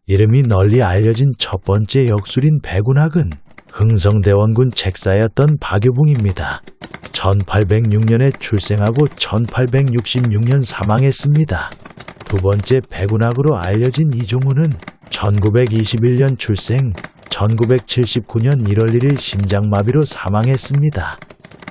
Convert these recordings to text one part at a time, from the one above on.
이름이 널리 알려진 첫 번째 역술인 백운학은 흥성대원군 책사였던 박유붕입니다. 1806년에 출생하고 1866년 사망했습니다. 두 번째 백운학으로 알려진 이종우는 1921년 출생, 1979년 1월 1일 심장마비로 사망했습니다.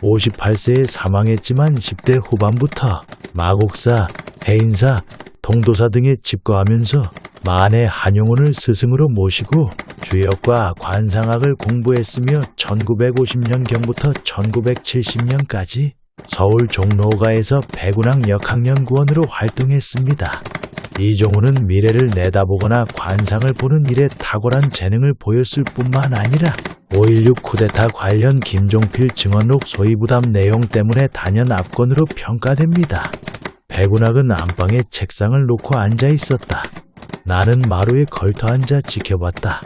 58세에 사망했지만 10대 후반부터 마곡사, 해인사, 통도사 등에 집거하면서 만해 한용운을 스승으로 모시고 주역과 관상학을 공부했으며 1950년경부터 1970년까지 서울 종로가에서 백운학 역학연구원으로 활동했습니다. 이종우는 미래를 내다보거나 관상을 보는 일에 탁월한 재능을 보였을 뿐만 아니라 5.16 쿠데타 관련 김종필 증언록 소위부담 내용 때문에 단연 압권으로 평가됩니다. 백운학은 안방에 책상을 놓고 앉아 있었다. 나는 마루에 걸터 앉아 지켜봤다.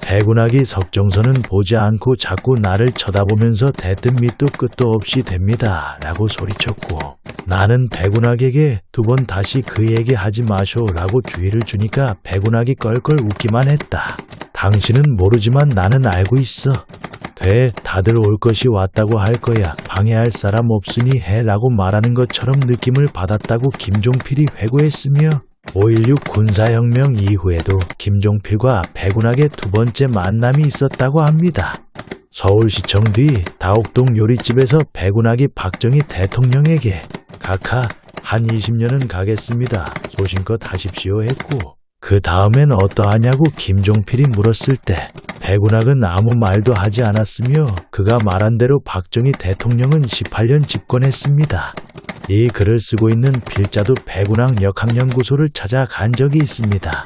백운학이 석정선은 보지 않고 자꾸 나를 쳐다보면서 대뜸 밑도 끝도 없이 됩니다 라고 소리쳤고, 나는 백운학에게 두 번 다시 그 얘기 하지 마쇼 라고 주의를 주니까 백운학이 껄껄 웃기만 했다. 당신은 모르지만 나는 알고 있어. 돼, 다들 올 것이 왔다고 할 거야. 방해할 사람 없으니 해 라고 말하는 것처럼 느낌을 받았다고 김종필이 회고했으며, 5.16 군사혁명 이후에도 김종필과 백운학의 두 번째 만남이 있었다고 합니다. 서울시청 뒤 다옥동 요리집에서 백운학이 박정희 대통령에게 각하 한 20년은 가겠습니다. 소신껏 하십시오 했고, 그 다음엔 어떠하냐고 김종필이 물었을 때 백운학은 아무 말도 하지 않았으며 그가 말한 대로 박정희 대통령은 18년 집권했습니다. 이 글을 쓰고 있는 필자도 백운학 역학연구소를 찾아간 적이 있습니다.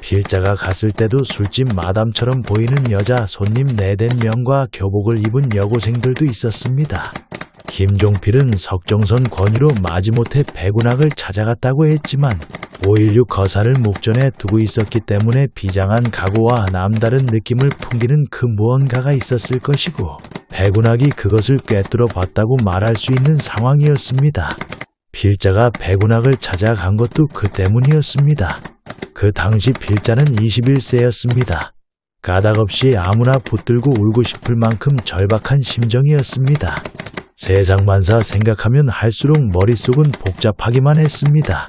필자가 갔을 때도 술집 마담처럼 보이는 여자 손님 4~5명과 교복을 입은 여고생들도 있었습니다. 김종필은 석정선 권유로 마지못해 백운학을 찾아갔다고 했지만 5.16 거사를 목전에 두고 있었기 때문에 비장한 각오와 남다른 느낌을 풍기는 그 무언가가 있었을 것이고, 백운학이 그것을 꿰뚫어 봤다고 말할 수 있는 상황이었습니다. 필자가 백운학을 찾아간 것도 그 때문이었습니다. 그 당시 필자는 21세였습니다. 가닥없이 아무나 붙들고 울고 싶을 만큼 절박한 심정이었습니다. 세상만사 생각하면 할수록 머릿속은 복잡하기만 했습니다.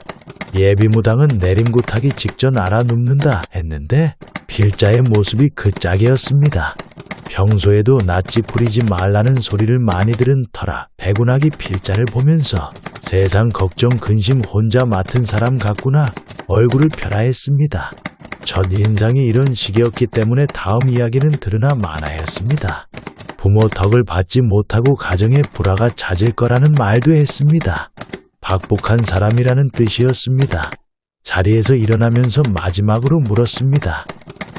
예비무당은 내림굿하기 직전 알아눕는다 했는데 필자의 모습이 그 짝이었습니다. 평소에도 낯짓 부리지 말라는 소리를 많이 들은 터라 백운학이 필자를 보면서 세상 걱정 근심 혼자 맡은 사람 같구나 얼굴을 펴라했습니다. 첫 인상이 이런 식이었기 때문에 다음 이야기는 들으나 마나였습니다. 부모 덕을 받지 못하고 가정의 불화가 잦을 거라는 말도 했습니다. 박복한 사람이라는 뜻이었습니다. 자리에서 일어나면서 마지막으로 물었습니다.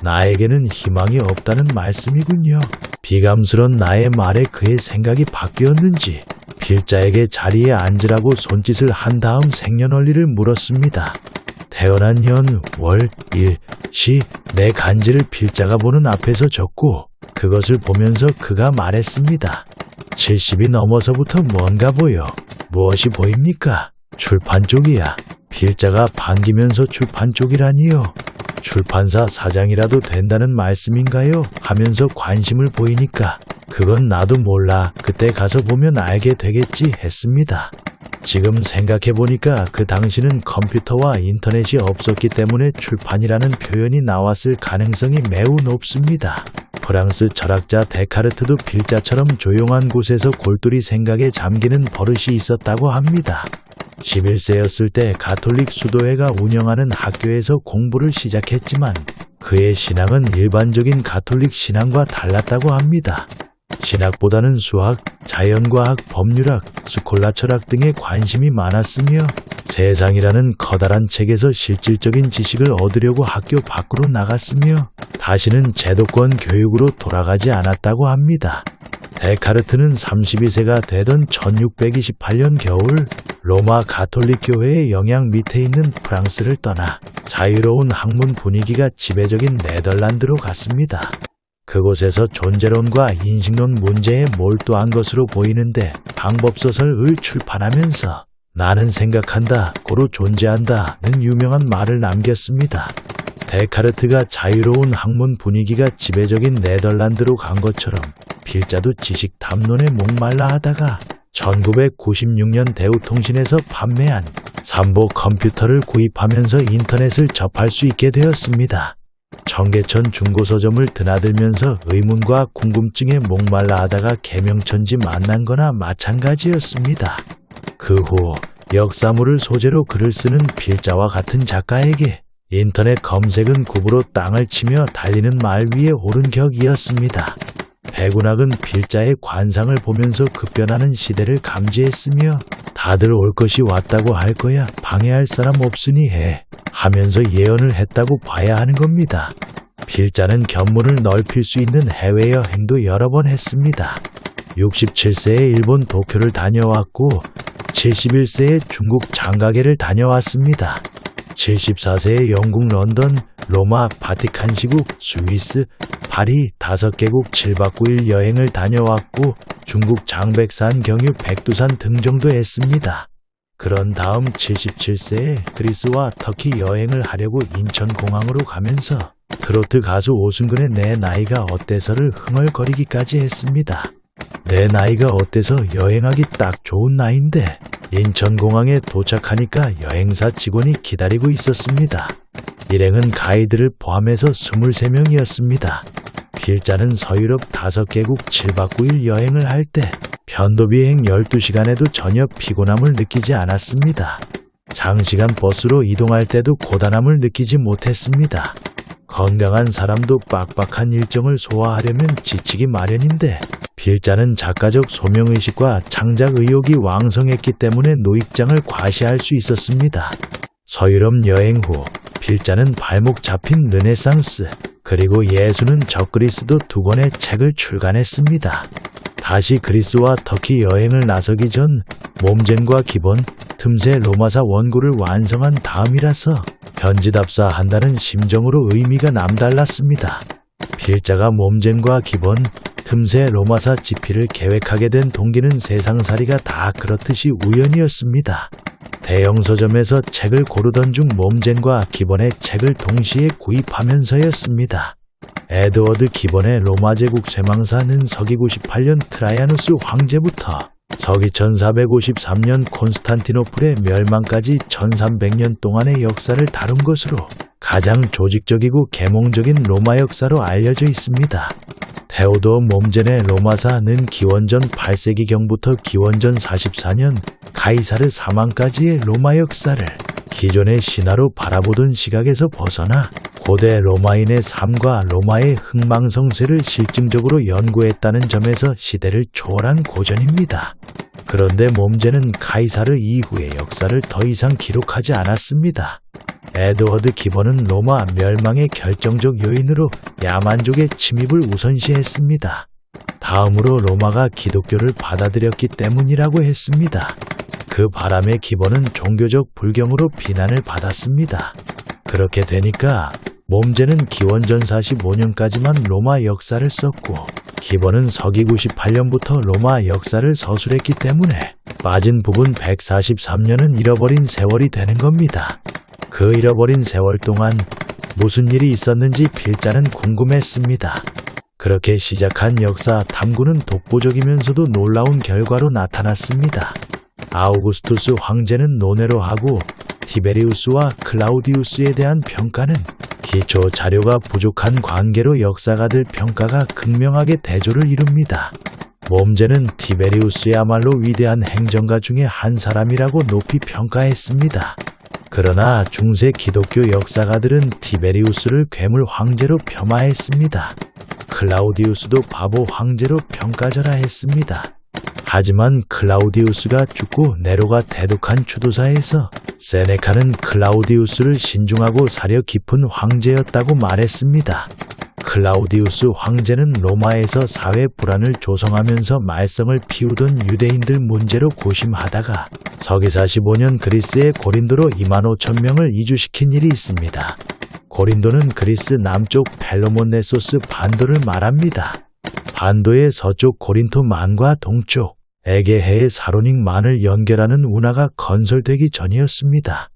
나에게는 희망이 없다는 말씀이군요. 비감스런 나의 말에 그의 생각이 바뀌었는지 필자에게 자리에 앉으라고 손짓을 한 다음 생년월일을 물었습니다. 태어난 년, 월, 일, 시, 내 간지를 필자가 보는 앞에서 적고 그것을 보면서 그가 말했습니다. 70이 넘어서부터 뭔가 보여. 무엇이 보입니까? 출판 쪽이야. 필자가 반기면서 출판 쪽이라니요. 출판사 사장이라도 된다는 말씀인가요? 하면서 관심을 보이니까 그건 나도 몰라. 그때 가서 보면 알게 되겠지 했습니다. 지금 생각해보니까 그 당시는 컴퓨터와 인터넷이 없었기 때문에 출판이라는 표현이 나왔을 가능성이 매우 높습니다. 프랑스 철학자 데카르트도 필자처럼 조용한 곳에서 골똘히 생각에 잠기는 버릇이 있었다고 합니다. 11세였을 때 가톨릭 수도회가 운영하는 학교에서 공부를 시작했지만 그의 신앙은 일반적인 가톨릭 신앙과 달랐다고 합니다. 신학보다는 수학, 자연과학, 법률학, 스콜라 철학 등에 관심이 많았으며 세상이라는 커다란 책에서 실질적인 지식을 얻으려고 학교 밖으로 나갔으며 다시는 제도권 교육으로 돌아가지 않았다고 합니다. 데카르트는 32세가 되던 1628년 겨울 로마 가톨릭 교회의 영향 밑에 있는 프랑스를 떠나 자유로운 학문 분위기가 지배적인 네덜란드로 갔습니다. 그곳에서 존재론과 인식론 문제에 몰두한 것으로 보이는데 방법소설을 출판하면서 나는 생각한다, 고로 존재한다는 유명한 말을 남겼습니다. 데카르트가 자유로운 학문 분위기가 지배적인 네덜란드로 간 것처럼 필자도 지식 탐론에 목말라 하다가 1996년 대우통신에서 판매한 삼보 컴퓨터를 구입하면서 인터넷을 접할 수 있게 되었습니다. 청계천 중고서점을 드나들면서 의문과 궁금증에 목말라 하다가 개명천지 만난 거나 마찬가지였습니다. 그 후 역사물을 소재로 글을 쓰는 필자와 같은 작가에게 인터넷 검색은 굽으로 땅을 치며 달리는 말 위에 오른 격이었습니다. 백운학은 필자의 관상을 보면서 급변하는 시대를 감지했으며 다들 올 것이 왔다고 할 거야 방해할 사람 없으니 해 하면서 예언을 했다고 봐야 하는 겁니다. 필자는 견문을 넓힐 수 있는 해외여행도 여러 번 했습니다. 67세에 일본 도쿄를 다녀왔고 71세에 중국 장가게를 다녀왔습니다. 74세에 영국 런던, 로마, 바티칸 시국, 스위스, 파리 5개국 7박 9일 여행을 다녀왔고 중국 장백산, 경유, 백두산 등정도 했습니다. 그런 다음 77세에 그리스와 터키 여행을 하려고 인천공항으로 가면서 트로트 가수 오승근의 내 나이가 어때서를 흥얼거리기까지 했습니다. 내 나이가 어때서 여행하기 딱 좋은 나이인데 인천공항에 도착하니까 여행사 직원이 기다리고 있었습니다. 일행은 가이드를 포함해서 23명이었습니다. 필자는 서유럽 5개국 7박 9일 여행을 할 때 편도비행 12시간에도 전혀 피곤함을 느끼지 않았습니다. 장시간 버스로 이동할 때도 고단함을 느끼지 못했습니다. 건강한 사람도 빡빡한 일정을 소화하려면 지치기 마련인데 필자는 작가적 소명의식과 창작 의욕이 왕성했기 때문에 노익장을 과시할 수 있었습니다. 서유럽 여행 후 필자는 발목 잡힌 르네상스 그리고 예수는 저 그리스도 2권의 책을 출간했습니다. 다시 그리스와 터키 여행을 나서기 전 몸쟁과 기본, 틈새 로마사 원고를 완성한 다음이라서 편지답사한다는 심정으로 의미가 남달랐습니다. 필자가 몸쟁과 기본, 틈새 로마사 집필을 계획하게 된 동기는 세상살이가 다 그렇듯이 우연이었습니다. 대형 서점에서 책을 고르던 중 몸쟁과 기본의 책을 동시에 구입하면서였습니다. 에드워드 기본의 로마 제국 쇠망사는 서기 98년 트라이아누스 황제부터 서기 1453년 콘스탄티노플의 멸망까지 1300년 동안의 역사를 다룬 것으로 가장 조직적이고 계몽적인 로마 역사로 알려져 있습니다. 테오도어 몸젠의 로마사는 기원전 8세기경부터 기원전 44년 가이사르 사망까지의 로마 역사를 기존의 신화로 바라보던 시각에서 벗어나 고대 로마인의 삶과 로마의 흥망성쇠를 실증적으로 연구했다는 점에서 시대를 초월한 고전입니다. 그런데 몸젠은 가이사르 이후의 역사를 더 이상 기록하지 않았습니다. 에드워드 기본은 로마 멸망의 결정적 요인으로 야만족의 침입을 우선시했습니다. 다음으로 로마가 기독교를 받아들였기 때문이라고 했습니다. 그 바람에 기본은 종교적 불경으로 비난을 받았습니다. 그렇게 되니까 몸젠은 기원전 45년까지만 로마 역사를 썼고 기본은 서기 98년부터 로마 역사를 서술했기 때문에 빠진 부분 143년은 잃어버린 세월이 되는 겁니다. 그 잃어버린 세월 동안 무슨 일이 있었는지 필자는 궁금했습니다. 그렇게 시작한 역사 탐구는 독보적이면서도 놀라운 결과로 나타났습니다. 아우구스투스 황제는 논외로 하고 티베리우스와 클라우디우스에 대한 평가는 기초 자료가 부족한 관계로 역사가들 평가가 극명하게 대조를 이룹니다. 몸젠은 티베리우스야말로 위대한 행정가 중에 한 사람이라고 높이 평가했습니다. 그러나 중세 기독교 역사가들은 티베리우스를 괴물 황제로 폄하했습니다. 클라우디우스도 바보 황제로 평가절하 했습니다. 하지만 클라우디우스가 죽고 네로가 대독한 추도사에서 세네카는 클라우디우스를 신중하고 사려 깊은 황제였다고 말했습니다. 클라우디우스 황제는 로마에서 사회 불안을 조성하면서 말썽을 피우던 유대인들 문제로 고심하다가 서기 45년 그리스의 고린도로 25,000명을 이주시킨 일이 있습니다. 고린도는 그리스 남쪽 펠로몬네소스 반도를 말합니다. 반도의 서쪽 고린토만과 동쪽 에게해의 사로닉만을 연결하는 운하가 건설되기 전이었습니다.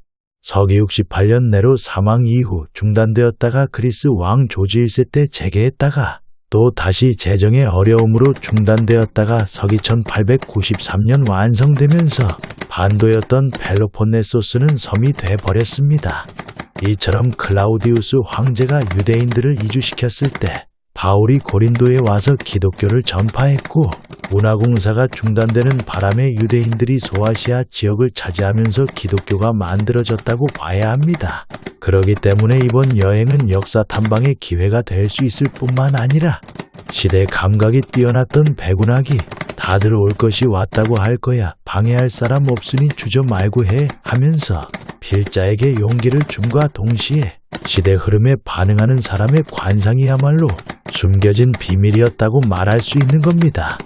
서기 68년 네로 사망 이후 중단되었다가 그리스 왕 조지 1세 때 재개했다가 또 다시 재정의 어려움으로 중단되었다가 서기 1893년 완성되면서 반도였던 펠로폰네소스는 섬이 돼버렸습니다. 이처럼 클라우디우스 황제가 유대인들을 이주시켰을 때 바울이 고린도에 와서 기독교를 전파했고 문화공사가 중단되는 바람에 유대인들이 소아시아 지역을 차지하면서 기독교가 만들어졌다고 봐야 합니다. 그렇기 때문에 이번 여행은 역사 탐방의 기회가 될 수 있을 뿐만 아니라 시대 감각이 뛰어났던 백운학이 다들 올 것이 왔다고 할 거야 방해할 사람 없으니 주저 말고 해 하면서 필자에게 용기를 줌과 동시에 시대 흐름에 반응하는 사람의 관상이야말로 숨겨진 비밀이었다고 말할 수 있는 겁니다.